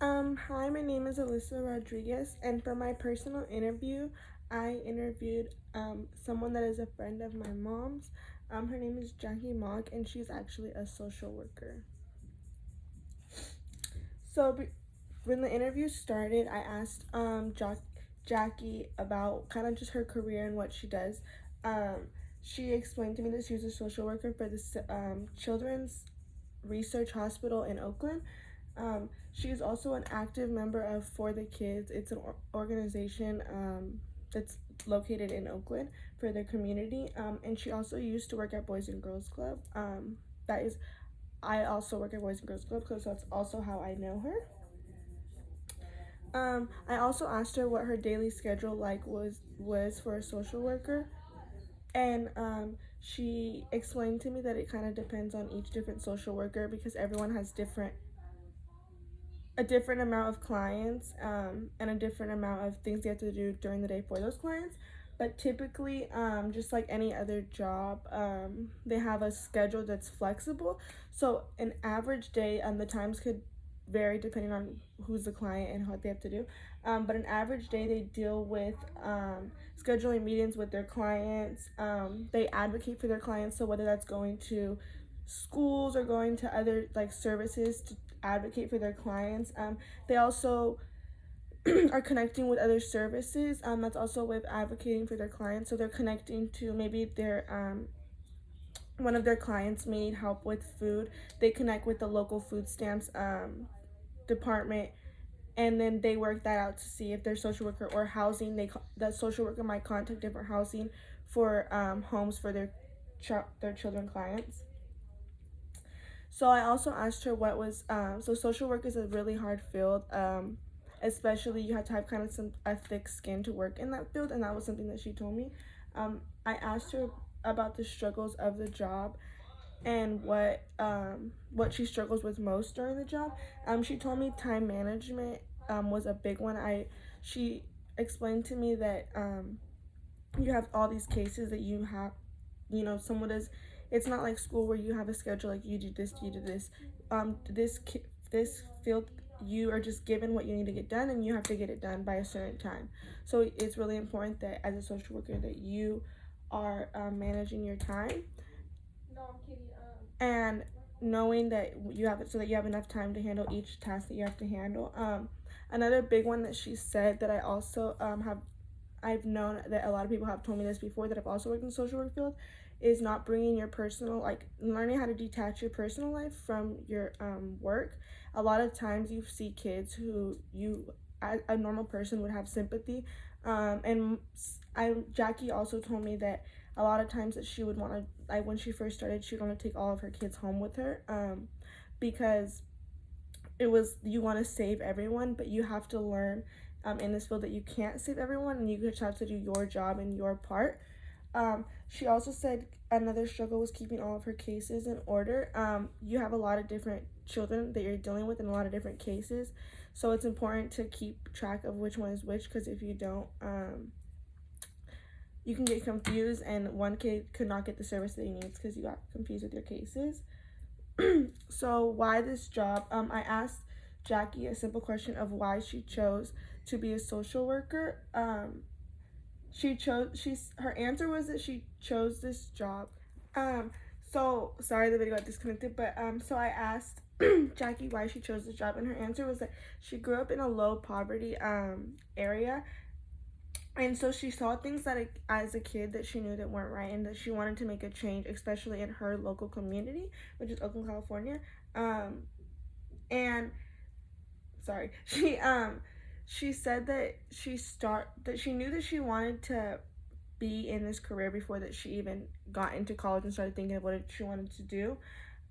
Hi, my name is Alyssa Rodriguez, and for my personal interview, I interviewed someone that is a friend of my mom's. Her name is Jackie Mock, and she's actually a social worker. So, when the interview started, I asked Jackie about kind of just her career and what she does. Um, she explained to me that she was a social worker for the Children's Research Hospital in Oakland. She is also an active member of For the Kids. It's an organization that's located in Oakland for their community. And she also used to work at Boys and Girls Club. That is, I also work at Boys and Girls Club, so that's also how I know her. I also asked her what her daily schedule was for a social worker, and she explained to me that it kind of depends on each different social worker because everyone has a different amount of clients and a different amount of things they have to do during the day for those clients. But typically, just like any other job, they have a schedule that's flexible. So an average day, the times could vary depending on who's the client and what they have to do. But an average day, they deal with scheduling meetings with their clients. They advocate for their clients. So whether that's going to schools or going to other like services to advocate for their clients. They also are connecting with other services. That's also a way of advocating for their clients. So they're connecting to maybe their one of their clients may need help with food. They connect with the local food stamps department, and then they work that out to see if their social worker or housing. The social worker might contact different housing for homes for their children clients. So I also asked her what was so social work is a really hard field. Especially you have to have kind of a thick skin to work in that field, and that was something that she told me. I asked her about the struggles of the job and what she struggles with most during the job. She told me time management was a big one. She explained to me that you have all these cases that you have, someone is, it's not like school where you have a schedule like you do this. This field, you are just given what you need to get done and you have to get it done by a certain time. So it's really important that as a social worker that you are managing your time. No, I'm kidding. And knowing that you have it so that you have enough time to handle each task that you have to handle. Another big one that she said that I also I've known that a lot of people have told me this before that I've also worked in the social work field is not bringing your personal, like learning how to detach your personal life from your work. A lot of times you see kids who a normal person would have sympathy, and Jackie also told me that a lot of times that she would want to, like when she first started, she would want to take all of her kids home with her, because it was, you want to save everyone, but you have to learn in this field that you can't save everyone and you just have to do your job and your part. She also said another struggle was keeping all of her cases in order. You have a lot of different children that you're dealing with in a lot of different cases, so it's important to keep track of which one is which, because if you don't, you can get confused and one kid could not get the service that he needs because you got confused with your cases. So why this job? I asked Jackie a simple question of why she chose to be a social worker. Her answer was that she chose this job. Um, so sorry the video got disconnected, but so I asked Jackie why she chose this job, and her answer was that she grew up in a low poverty area, and so she saw things that as a kid that she knew that weren't right, and that she wanted to make a change, especially in her local community, which is Oakland, California. And sorry, she said that she knew that she wanted to be in this career before that she even got into college and started thinking of what she wanted to do.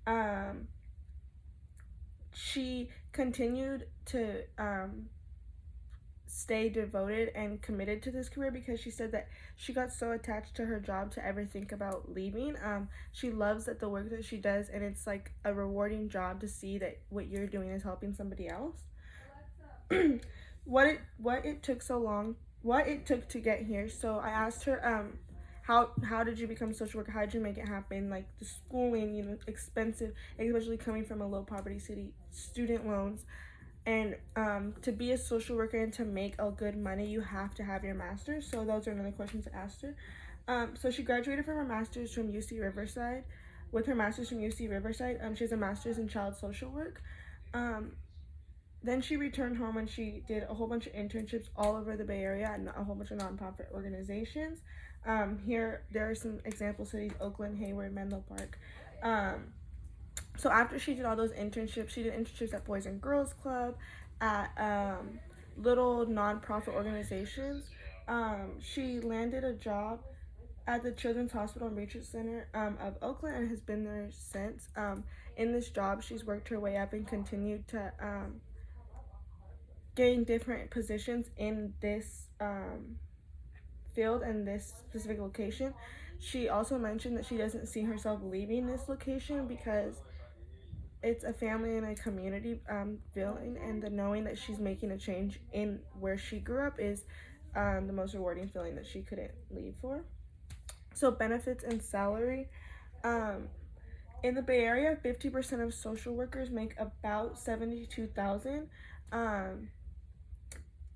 Um, she continued to stay devoted and committed to this career because she said that she got so attached to her job to ever think about leaving. She loves that the work that she does, and it's like a rewarding job to see that what you're doing is helping somebody else. What it took so long, what it took to get here. So I asked her, how did you become a social worker? How did you make it happen? Like the schooling, expensive, especially coming from a low poverty city, student loans. And to be a social worker and to make a good money, you have to have your master's. So those are another questions I asked her. So she graduated from her master's from UC Riverside. With her master's from UC Riverside, she has a master's in child social work. Um, then she returned home and she did a whole bunch of internships all over the Bay Area and a whole bunch of nonprofit organizations. Here, there are some example cities: Oakland, Hayward, Menlo Park. So after she did all those internships, she did internships at Boys and Girls Club, at little nonprofit organizations. She landed a job at the Children's Hospital and Research Center of Oakland and has been there since. In this job, she's worked her way up and continued to gain different positions in this field and this specific location. She also mentioned that she doesn't see herself leaving this location because it's a family and a community feeling, and the knowing that she's making a change in where she grew up is the most rewarding feeling that she couldn't leave for. So benefits and salary. In the Bay Area, 50% of social workers make about 72,000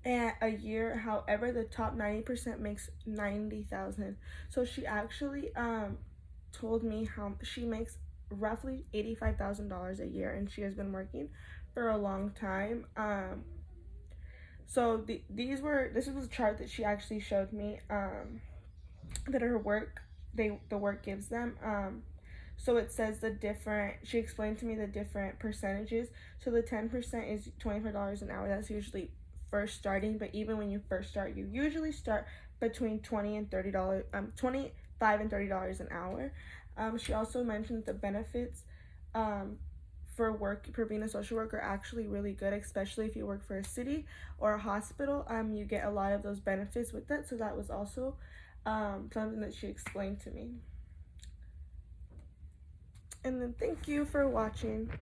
a year. However, the top 90% makes 90,000. So she actually told me how she makes roughly $85,000 a year, and she has been working for a long time. So this was a chart that she actually showed me that her work the work gives them. So it says she explained to me the different percentages. So the 10% is $25 an hour. That's usually first starting, but even when you first start, you usually start between $25 and $30 an hour. She also mentioned the benefits for being a social worker are actually really good, especially if you work for a city or a hospital. You get a lot of those benefits with that. So that was also something that she explained to me. And then thank you for watching.